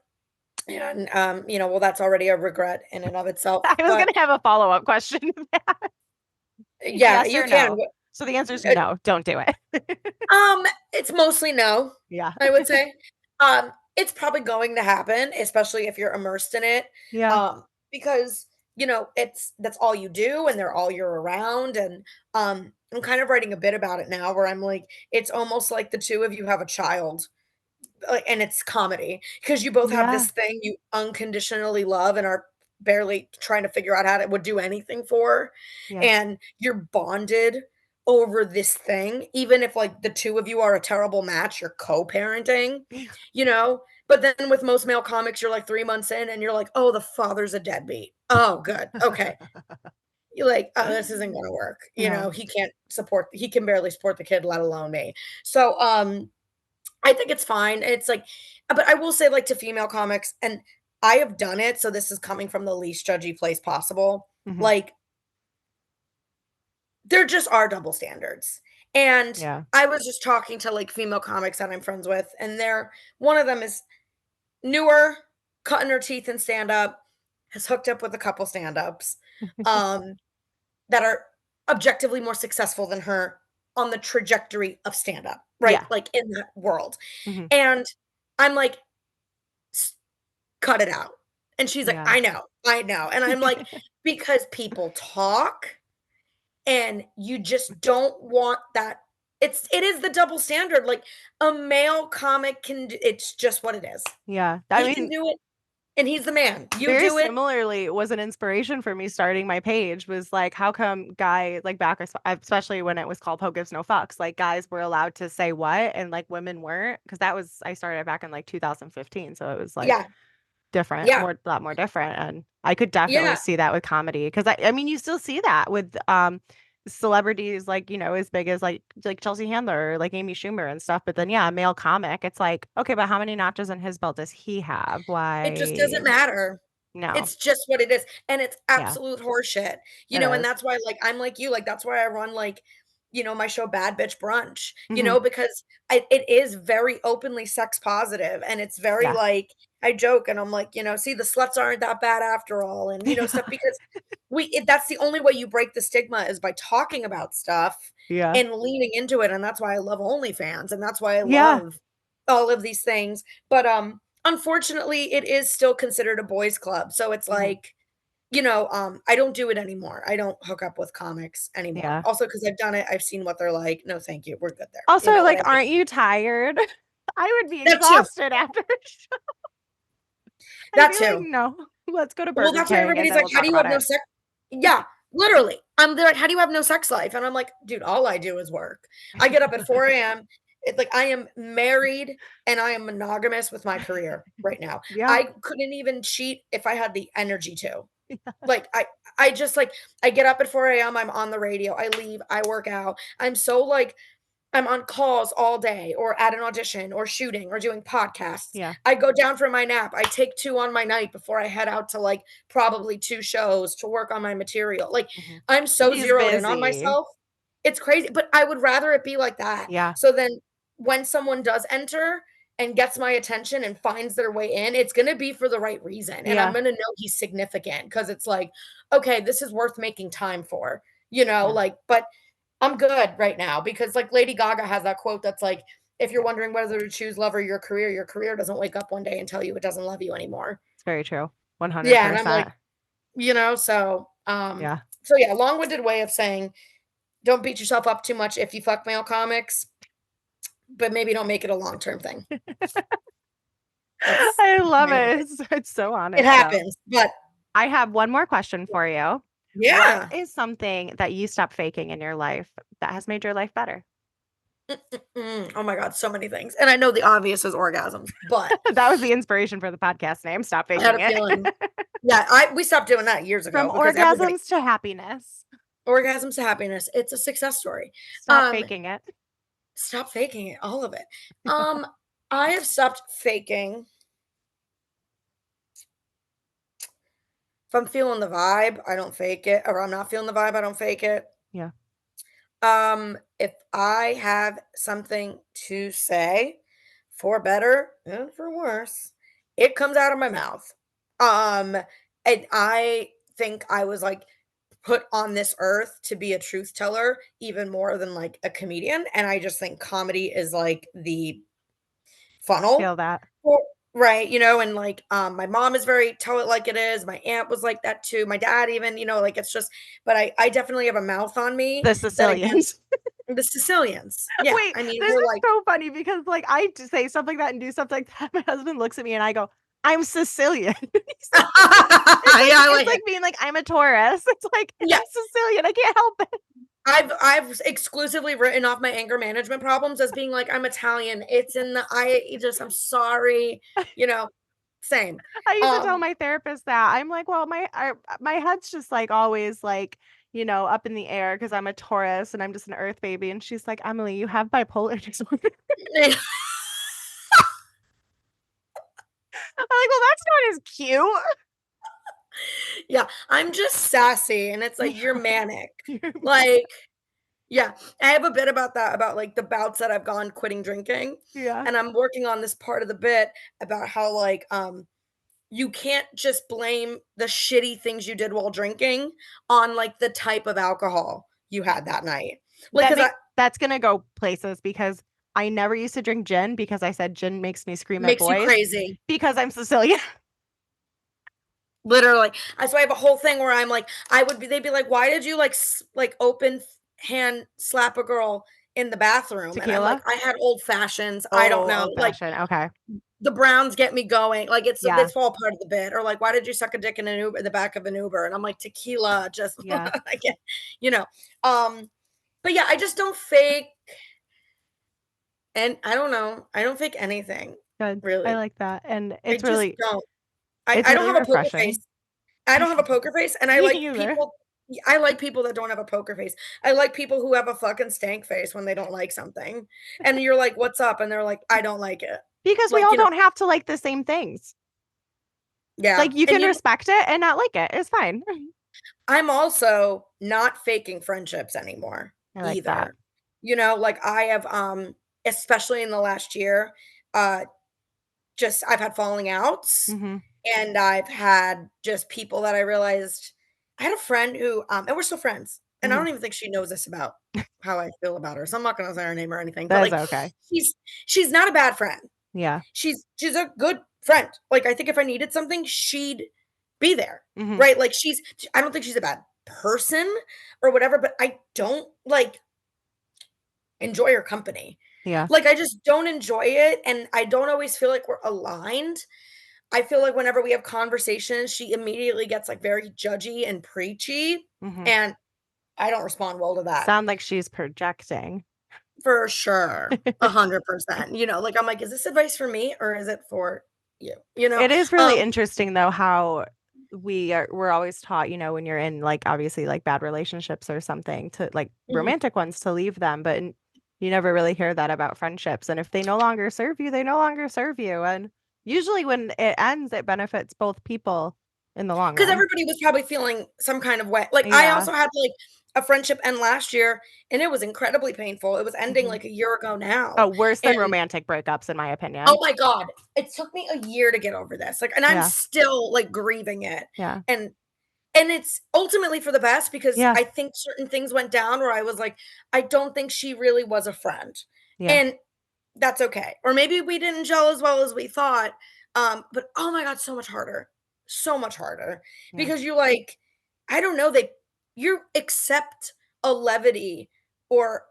and, well, that's already a regret in and of itself, I was but gonna have a follow-up question to that. yeah, Yes you or can, no? So the answer is uh, no, don't do it. um, it's mostly no, Yeah. I would say. it's probably going to happen, especially if you're immersed in it, Yeah. um, because, that's all you do and they're all you're around, and, I'm kind of writing a bit about it now where I'm like, it's almost like the 2 of you have a child, and it's comedy because you both have Yeah. this thing you unconditionally love and are barely trying to figure out how to would do anything for, Yeah. and you're bonded over this thing, even if like the 2 of you are a terrible match, you're co-parenting, you know? But then with most male comics, you're like 3 months in and you're like, "Oh, the father's a deadbeat. Oh, good. Okay." You're like, "Oh, this isn't gonna work." No. He can barely support the kid, let alone me. So, I think it's fine. It's like but I will say, like, to female comics, and I have done it, so this is coming from the least judgy place possible. Mhm. Like, there just are double standards. And Yeah. I was just talking to like female comics that I'm friends with, and one of them is newer, cutting her teeth in stand up, has hooked up with a couple stand ups um, that are objectively more successful than her on the trajectory of stand up, right? Yeah. Like in that world. Mhm. And I'm like, "S- cut it out." And she's like, Yeah. I know, I know. And I'm like, because people talk and you just don't want that. It is the double standard. Like a male comic it's just what it is. Yeah. I He can mean, do it and he's the man. You very do it. similarly was an inspiration for me starting my page was like, how come guys like back, especially when it was called Ho Gives No Fucks, like guys were allowed to say what and like women weren't? Because I started back in like 2015. So it was like Yeah. different, Yeah. more, a lot more different. And I could definitely Yeah. see that with comedy. Because I mean, you still see that with celebrities like, as big as like Chelsea Handler or like Amy Schumer and stuff. But then yeah, a male comic, it's like, okay, but how many notches on his belt does he have? It just Why? doesn't matter. No. It's just what it is, and it's Yeah. absolute horseshit, It and is. that's why, like, I'm like you, like, that's why I run, like, my show Bad Bitch Brunch, Mhm. because it is very openly sex positive, and it's very, Yeah. like I joke, and I'm like, "See, the sluts aren't that bad after all," and, stuff because that's the only way you break the stigma is by talking about stuff Yeah. and leaning into it, and that's why I love OnlyFans, and that's why I Yeah. love all of these things, but, unfortunately, it is still considered a boys' club, so it's Mhm. like, I don't do it anymore. I don't hook up with comics anymore. Yeah. Also, because 'cause I've done it, I've seen what they're like. No, thank you. We're good there. You Also, know what I like, mean? aren't you tired? I would be That too. exhausted after a show. I'd That be like, too. "No, let's go to Well, Burger that's why King, and everybody's then like, we'll "How do talk you have about no it." sex?" Yeah, literally. They're like, "How do you have no sex life?" And I'm like, "Dude, all I do is work." I get up at 4 AM. It's like I am married and I am monogamous with my career right now. Yeah. I couldn't even cheat if I had the energy to. Like, I just, like I get up at 4 AM, I'm on the radio, I leave, I work out. I'm on calls all day or at an audition or shooting or doing podcasts. Yeah. I go down for my nap. I take 2 on my night before I head out to, like, probably 2 shows to work on my material. Like, Mhm. I'm so She's zeroed in on busy. myself. It's crazy, but I would rather it be like that. Yeah. So then when someone does enter and gets my attention and finds their way in, it's gonna be for the right reason, and I'm Yeah. gonna know he's significant because it's like, "Okay, this is worth making time for," Yeah. like, but I'm good right now because, like, Lady Gaga has that quote that's like, "If you're Yeah. wondering whether to choose love or your career doesn't wake up one day and tell you it doesn't love you anymore." It's very true. Yeah, and I'm like, 100%. Yeah. so yeah, long-winded way of saying, don't beat yourself up too much if you fuck male comics, but maybe don't make it a long-term thing. That's I love my it. advice. It's so It honest, though. happens, but I have one more question for you. What yeah. is something that you stopped faking in your life that has made your life better? Oh my god, so many things, and I know the obvious is orgasms, but That was the inspiration for the podcast name, Stop I had Faking a It. feeling. Yeah, I we stopped doing that years From ago because everybody orgasms to happiness. orgasms to happiness, it's a success story. Stop Um, faking it. Stop faking it, all of it. Um, I have stopped faking. If I'm feeling the vibe, I don't fake it, or I'm not feeling the vibe, I don't fake it. Yeah. If I have something to say, for better and for worse, it comes out of my mouth. Um, and I think I was like put on this earth to be a truth teller even more than like a comedian. And I just think comedy is like the funnel Feel that. for right, and, like, my mom is very tell it like it is, my aunt was like that too, my dad even, like, it's just but I definitely have a mouth on me The that, again Sicilians. the Sicilians. Yeah, Wait, I mean, this we're is like so funny because, like, I say stuff like that and do stuff like that. My husband looks at me and I go, "I'm Sicilian." He's like, it's like yeah, I it's like like it. being like, "I'm a Taurus." It's like, Yeah. I'm Sicilian. I can't help it. I've exclusively written off my anger management problems as being like, "I'm Italian, it's in the I just I'm sorry," you know, same. I used to tell Um, my therapist that. I'm like, "Well, my head's just like always like, up in the air because I'm a Taurus and I'm just an earth baby." And she's like, "Emily, you have bipolar disorder." I'm like, "Well, that's not as cute." yeah, I'm just sassy, and it's like, "You're You're manic." you're Like, yeah, I have a bit about that, about, like, the bouts that I've gone quitting drinking, yeah. and I'm working on this part of the bit about how, like, you can't just blame the shitty things you did while drinking on, like, the type of alcohol you had that night. Like, That 'cause make I that's gonna go places because I never used to drink gin because I said gin makes me scream at makes you boys crazy. because I'm Sicilian. Literally. So I have a whole thing where I'm like, they'd be like, "Why did you like like open hand slap a girl in the bathroom?" And I'm like, Tequila? "I had old fashions. I don't Oh, know. old Like fashioned. Okay. the browns get me going. Like Yeah. it's all part of the bit." Or like, "Why did you suck a dick in an Uber in the back of an Uber?" And I'm like, "Tequila, just Yeah. I get, you know." Um, but yeah, I just don't fake, and I don't know. I don't fake anything, Good. I really. like that. And I it's just really don't. it's I don't really have a poker refreshing. face. I don't have a poker face, and I Me like either. people I like people that don't have a poker face. I like people who have a fucking stank face when they don't like something, and you're like, "What's up?" And they're like, "I don't like it." Because we Like, all don't have to like the same things. yeah, Like you and can respect it and not like it. It's fine. I'm also not faking friendships anymore I like that. either. Like I have, especially in the last year, uh, just I've had falling outs, Mhm. and I've had just people that I realized I had a friend who, and we're still friends, and I Mhm. don't even think she knows this about how I feel about her, so I'm not gonna say her name or anything, but, That is like, okay. she's she's not a bad friend. Yeah. She's a good friend. Like, I think if I needed something, she'd be there, Mhm. right? Like, I don't think she's a bad person or whatever, but I don't, like, enjoy her company. Yeah. Like, I just don't enjoy it, and I don't always feel like we're aligned. I feel like whenever we have conversations, she immediately gets, like, very judgy and preachy, Mhm. and I don't respond well to that. Sound like she's projecting. For sure. 100%. Like, I'm like, "Is this advice for me or is it for you?" You know? It is really Um interesting though how we're always taught, when you're in like obviously like bad relationships or something to like Mhm. romantic ones to leave them, but you never really hear that about friendships. And if they no longer serve you, they no longer serve you. And usually when it ends, it benefits both people in the long 'Cause run. everybody was probably feeling some kind of way. Like, I Yeah. also had, like, a friendship end last year, and it was incredibly painful. It was ending, Mhm. like, a year ago Oh, now, worse than and romantic breakups, in my oh opinion. my god, it took me a year to get over this, like, and I'm Yeah. still, like, grieving it, Yeah. and and it's ultimately for the best because Yeah. I think certain things went down where I was like, "I don't think she really was a friend," Yeah. and that's okay. Or maybe we didn't gel as well as we thought, but oh my god, so much harder Yeah. because I don't know, you accept a levity or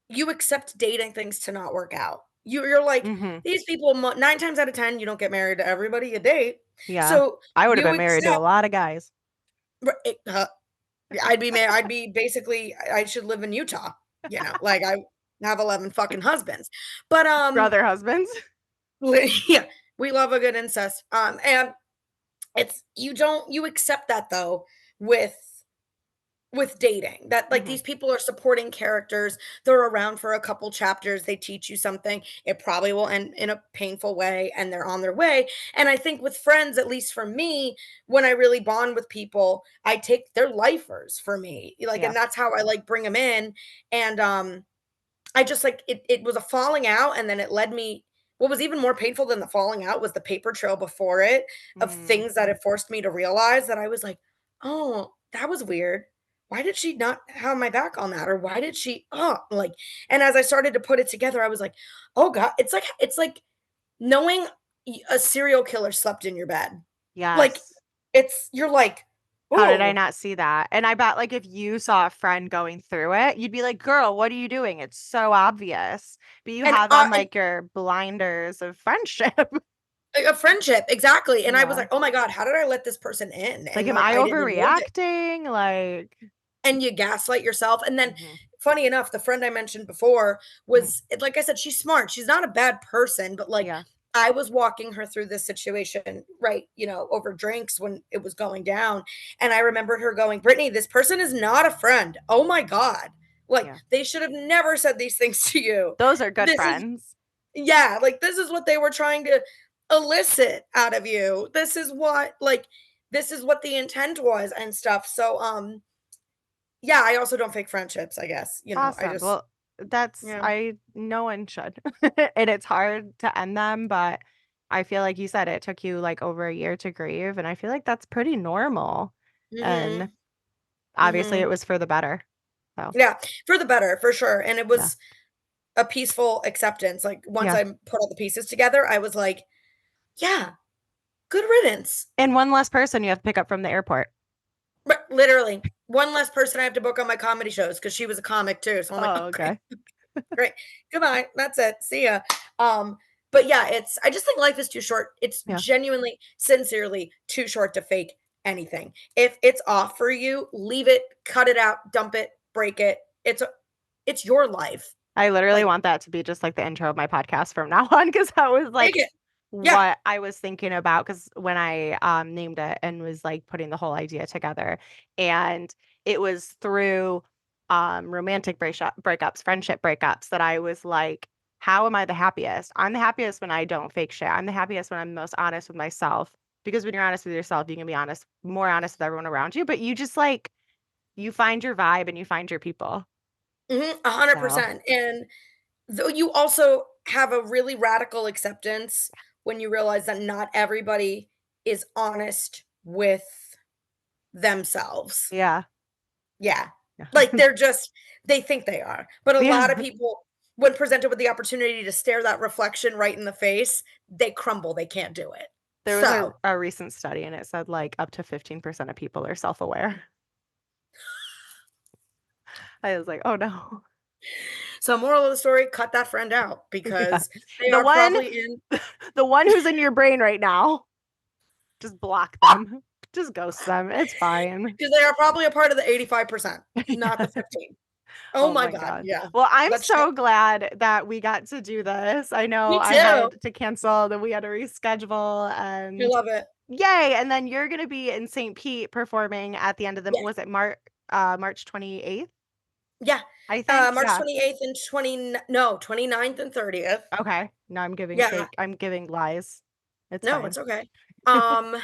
you accept dating things to not work out. You're like, Mhm. these people, 9 times out of 10, you don't get married to everybody you date. Yeah. So I would have you been married to a accept, lot of guys. yeah, I'd be basically, I should live in Utah, like I have 11 fucking husbands. But Brother husbands. yeah, we love a good incest. And it's you accept that though with dating that like Mhm. these people are supporting characters. They're around for a couple chapters. They teach you something. It probably will end in a painful way and they're on their way. And I think with friends, at least for me, when I really bond with people, I take their lifers for me. Like, Yeah. and that's how I like bring them in. And I just like it was a falling out and then it led me what was even more painful than the falling out was the paper trail before it of Mm. things that had forced me to realize that I was like, "Oh, that was weird. Why did she not have my back on that? Or why did she like and as I started to put it together, I was like, "Oh god, it's like knowing a serial killer slept in your bed. Like, Yes. you're like, How did I "Ooh." not see that? And I bet like if you saw a friend going through it, you'd be like, "Girl, what are you doing? It's so obvious." But you have on And like your blinders of friendship. like, a friendship, exactly, and I was Yeah. like, "Oh my god, how did I let this person in?" Like, And, am like, I I didn't even know that. overreacting? Like, And you gaslight yourself, and then, mhm, funny enough, the friend I mentioned before mhm, was like I said, she's smart, she's not a bad person, but, like, yeah, I was walking her through this situation, right, over drinks when it was going down, and I remembered her going, "Brittany, this person is not a friend. Oh my god. Like, yeah. they should have never said these things to you. Those are good This is" friends. Yeah, like, this is what they were trying to elicit out of you. This is what the intent was and stuff. So, yeah, I also don't fake friendships, I guess, I Awesome. just Well, that's yeah. I no one should. And it's hard to end them, but I feel like you said it took you like over a year to grieve, and I feel like that's pretty normal. And Mhm, obviously it mhm. was for the better. So, Yeah, for the better, for sure, and it yeah. was a peaceful acceptance, like, once Yeah. I put all the pieces together, I was like, "Yeah, good riddance." And one less person you have to pick up from the airport. But literally, one less person I have to book on my comedy shows because she was a comic too, so I'm like, Oh, "Oh, great." okay. Great. Goodbye. That's it. See ya. But yeah, I just think life is too short. It's Yeah. genuinely, sincerely too short to fake anything. If it's off for you, leave it, cut it out, dump it, break it. It's your life. I literally Like, want that to be just like the intro of my podcast from now on because that was take like it. Yeah. what I was thinking about because when I named it and was like putting the whole idea together, and it was through romantic breakups, friendship breakups that I was like, how am I the happiest? I'm the happiest when I don't fake shit. I'm the happiest when I'm the most honest with myself because when you're honest with yourself, you can be honest, more honest with everyone around you, but you just like you find your vibe and you find your people. So, 100%. And though you also have a really radical acceptance when you realize that not everybody is honest with themselves. yeah. Yeah. Yeah. Like, they think they are, but a Yeah. lot of people, when presented with the opportunity to stare that reflection right in the face, they crumble, they can't do it. There was So, a recent study and it said like up to 15% of people are self-aware. I was like, "Oh no." moral of the story, cut that friend out Yeah. because they The are one probably in the one who's in your brain right now, just block them. Just ghost them. It's fine. because they are probably a part of the 85%, not the Yeah. 15. Oh Oh my my god, God. yeah. Well, I'm That shit so glad that we got to do this. I know Me I too. had to cancel, then we had to reschedule I and love it. yay. And then you're gonna be in St. Pete performing at the end of the Yeah, was it March 28th, yeah. I think? March Yeah. 28th and 29th and 30th. Okay. No, I'm giving Yeah. fake I'm giving lies. It's No, fine. it's okay. Um,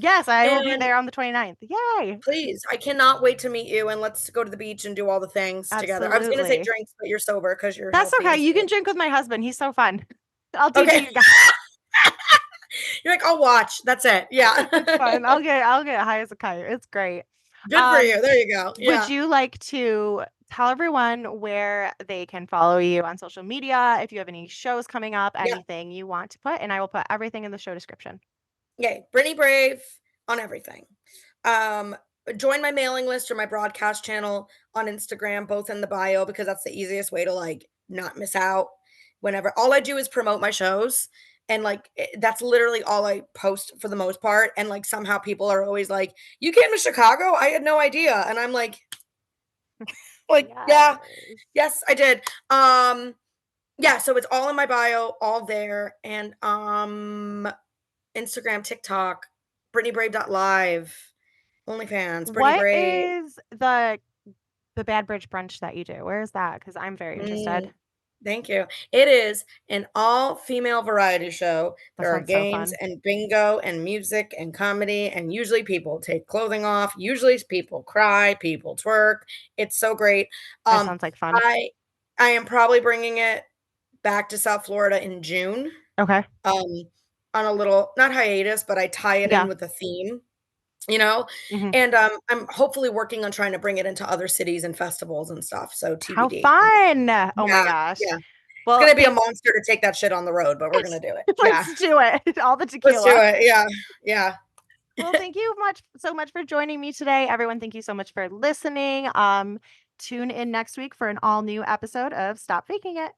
Yes, I will be and there on the 29th. Yay! please, I cannot wait to meet you, and let's go to the beach and do all the things together. I was gonna say Absolutely. drinks, but you're sober because 'cause you're That's healthy okay. and You can stuff. drink with my husband. He's so fun. I'll teach Okay. you guys. You're like, "I'll watch." That's it. Yeah. It's fun. I'll get high as a kite. It's great. Good for Um, you. There you go. would Yeah. you like to tell everyone where they can follow you on social media, if you have any shows coming up, Yeah. anything you want to put, and I will put everything in the show description. Yay. Brittany Brave on everything. Um, join my mailing list or my broadcast channel on Instagram, both in the bio, because that's the easiest way to, like, not miss out whenever all I do is promote my shows, and, like, that's literally all I post for the most part, and, like, somehow people are always like, "You came to Chicago? I had no idea," and I'm like, "Yeah, Yes. yes, I did." Yeah, so it's all in my bio, all there, and, Instagram, TikTok, BrittanyBrave.live, OnlyFans, Brittany What Brave. is the Bad Bridge brunch that you do? Where is that? Because I'm very interested. Mm, thank you. It is an all-female variety show. That There are sounds so games fun. and bingo and music and comedy, and usually people take clothing off. Usually people cry, people twerk. It's so great. That Um, sounds like fun. I I am probably bringing it back to South Florida in June, Okay. um, on a little not hiatus, but I tie it in Yeah. with a theme, you know? Mhm. And, I'm hopefully working on trying to bring it into other cities and festivals and stuff, so How TBD. fun. Oh my Yeah, gosh. yeah. It's Well, gonna be a monster to take that shit on the road, but we're gonna do it. Yeah. let's do it. All the Let's do tequila. it. Yeah. Yeah. Well, thank you so much for joining me today. Everyone, thank you so much for listening. Tune in next week for an all new episode of Stop Faking It.